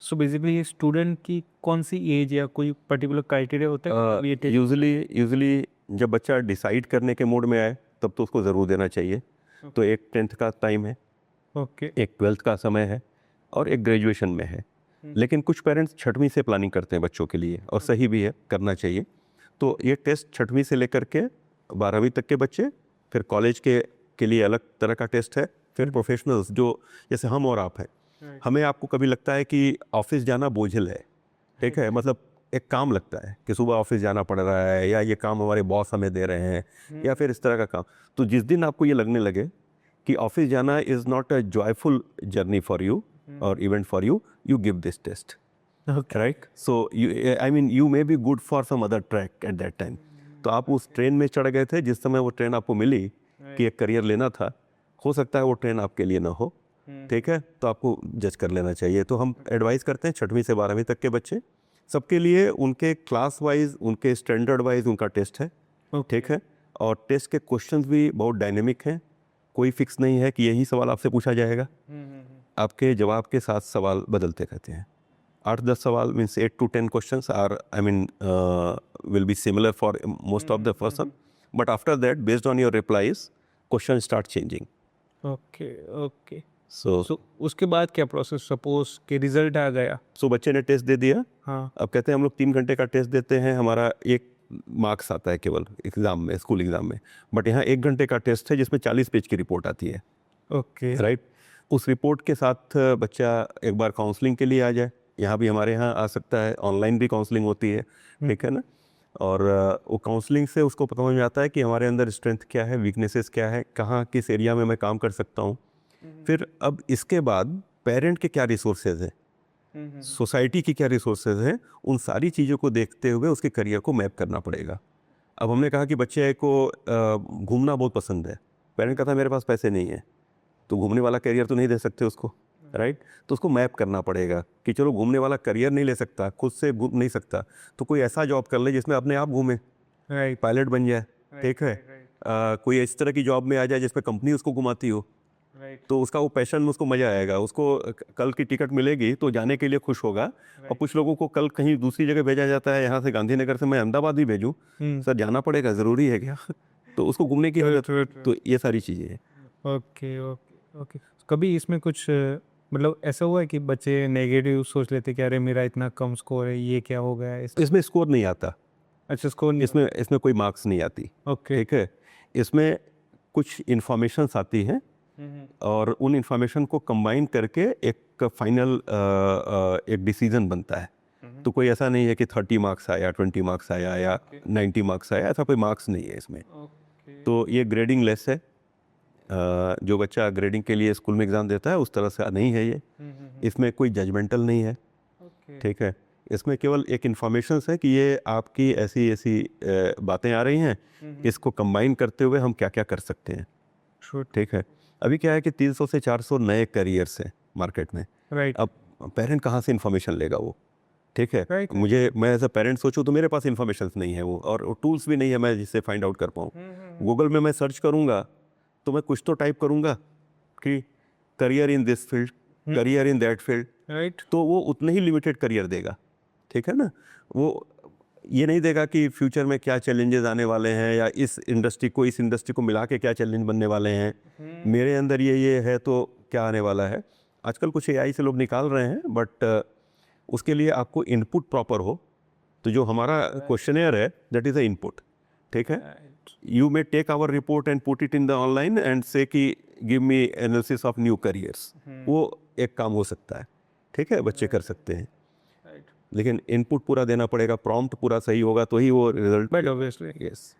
So basically student की कौन सी as या कोई पर्टिकुलर क्राइटेरिया होता है ये टेस्ट? यूजुअली जब बच्चा डिसाइड करने के मूड में आए तब तो उसको ज़रूर देना चाहिए। तो एक 10th का टाइम है, ओके। एक 12th का समय है और एक ग्रेजुएशन में है। लेकिन कुछ पेरेंट्स 6वीं से प्लानिंग करते हैं बच्चों के लिए, और सही भी है, करना चाहिए। तो ये टेस्ट 6वीं से लेकर के 12वीं तक के बच्चे, फिर कॉलेज के लिए अलग तरह का टेस्ट है, फिर प्रोफेशनल्स जो जैसे हम और आप हैं। हमें आपको कभी लगता है कि ऑफिस जाना बोझिल है, ठीक है, मतलब एक काम लगता है कि सुबह ऑफिस जाना पड़ रहा है, या ये काम हमारे बॉस हमें दे रहे हैं, या फिर इस तरह का काम। तो जिस दिन आपको ये लगने लगे कि ऑफिस जाना is not a joyful journey for you और event for you, you give this test, okay. Right? So you, I mean, you may be good for some other track at that time. तो आप उस train में चढ़ गए थे जिस समय वो ट्रेन आपको मिली कि एक करियर लेना था, हो सकता है वो ट्रेन आपके लिए ना हो, ठीक है, तो आपको जज कर लेना चाहिए। तो हम एडवाइस करते हैं 6वीं से 12वीं तक के बच्चे, सबके लिए उनके क्लास वाइज, उनके स्टैंडर्ड वाइज उनका टेस्ट है, ठीक है। और टेस्ट के क्वेश्चंस भी बहुत डायनेमिक हैं, कोई फिक्स नहीं है कि यही सवाल आपसे पूछा जाएगा। आपके जवाब के साथ सवाल बदलते रहते हैं। 8-10 सवाल means 8 to 10 questions are, I mean, will be similar for most of the person, but after that based on your replies question start changing. Okay. Okay. So so उसके बाद क्या प्रोसेस? सपोज के रिजल्ट आ गया। बच्चे ने test दे दिया। हाँ। अब कहते हैं हम लोग 3 घंटे का टेस्ट देते हैं, हमारा एक मार्क्स आता है केवल एग्ज़ाम में, स्कूल एग्ज़ाम में। बट यहाँ 1 घंटे का टेस्ट है जिसमें 40 पेज की रिपोर्ट आती है, ओके। राइट? उस रिपोर्ट के साथ बच्चा एक बार काउंसलिंग के लिए आ जाए, यहाँ भी हमारे यहाँ आ सकता है, ऑनलाइन भी काउंसलिंग होती है, ठीक है ना? और वो काउंसलिंग से उसको पता समझ में आता है कि हमारे अंदर स्ट्रेंथ क्या है, वीकनेसेस क्या है, कहाँ किस एरिया में मैं काम कर सकता हूँ। फिर अब इसके बाद पेरेंट के क्या रिसोर्सेज हैं, सोसाइटी की क्या रिसोर्सेज हैं, उन सारी चीज़ों को देखते हुए उसके करियर को मैप करना पड़ेगा। अब हमने कहा कि बच्चे को घूमना बहुत पसंद है, पेरेंट कहता है मेरे पास पैसे नहीं है, तो घूमने वाला करियर तो नहीं दे सकते उसको, राइट? तो उसको मैप करना पड़ेगा कि चलो घूमने वाला करियर नहीं ले सकता, खुद से घूम नहीं सकता, तो कोई ऐसा जॉब कर ले जिसमें अपने आप घूमे, राइट। पायलट बन जाए, ठीक है। कोई इस तरह की जॉब में आ जाए जिसमें कंपनी उसको घुमाती हो, राइट। तो उसका वो पैशन, उसको मज़ा आएगा, उसको कल की टिकट मिलेगी तो जाने के लिए खुश होगा। और कुछ लोगों को कल कहीं दूसरी जगह भेजा जाता है, यहाँ से गांधीनगर से मैं अहमदाबाद भी भेजूँ, सर जाना पड़ेगा, ज़रूरी है क्या? तो उसको घूमने की आदत, तो ये सारी चीज़ें हैं। ओके। ओके। ओके। कभी इसमें कुछ मतलब ऐसा हुआ है कि बच्चे नेगेटिव सोच लेते कि अरे मेरा इतना कम स्कोर है, ये क्या हो गया इस? इसमें स्कोर नहीं आता, अच्छा, स्कोर नहीं। इसमें इसमें कोई मार्क्स नहीं आती, ओके। ठीक है। इसमें कुछ इन्फॉर्मेशंस आती हैं और उन इन्फॉर्मेशन को कंबाइन करके एक फाइनल एक डिसीजन बनता है। तो कोई ऐसा नहीं है कि 30 मार्क्स आया, 20 मार्क्स आया या 90 मार्क्स आया, ऐसा कोई मार्क्स नहीं है इसमें। तो ये ग्रेडिंग लेस है। जो बच्चा ग्रेडिंग के लिए स्कूल में एग्ज़ाम देता है उस तरह से नहीं है ये। इसमें कोई जजमेंटल नहीं है, ठीक है। इसमें केवल एक इन्फॉर्मेशन है कि ये आपकी ऐसी ऐसी बातें आ रही हैं, इसको कंबाइन करते हुए हम क्या क्या कर सकते हैं, ठीक है। अभी क्या है कि 300 से 400 नए करियर्स हैं मार्केट में। राइट। अब पेरेंट कहाँ से इन्फॉर्मेशन लेगा वो, ठीक है। Right. मैं एज अ पेरेंट सोचूं तो मेरे पास इन्फॉर्मेशन नहीं है वो, और टूल्स भी नहीं है मैं जिससे फाइंड आउट कर पाऊँ। गूगल में मैं सर्च करूँगा तो मैं कुछ तो टाइप करूँगा कि career in this field, career in that field, right. तो वो उतने ही लिमिटेड करियर देगा, ठीक है ना। वो ये नहीं देगा कि फ्यूचर में क्या चैलेंजेस आने वाले हैं, या इस इंडस्ट्री को मिला के क्या चैलेंज बनने वाले हैं, मेरे अंदर ये है तो क्या आने वाला है। आजकल कुछ एआई से लोग निकाल रहे हैं, बट उसके लिए आपको इनपुट प्रॉपर हो। तो जो हमारा क्वेश्चनेयर है दैट इज़ अ इनपुट, ठीक है। You may take our report and put it in the online and say कि give me analysis of new careers, वो एक काम हो सकता है, ठीक है, बच्चे कर सकते हैं। लेकिन इनपुट पूरा देना पड़ेगा, प्रॉम्प्ट पूरा सही होगा तो ही वो रिजल्ट। But obviously yes.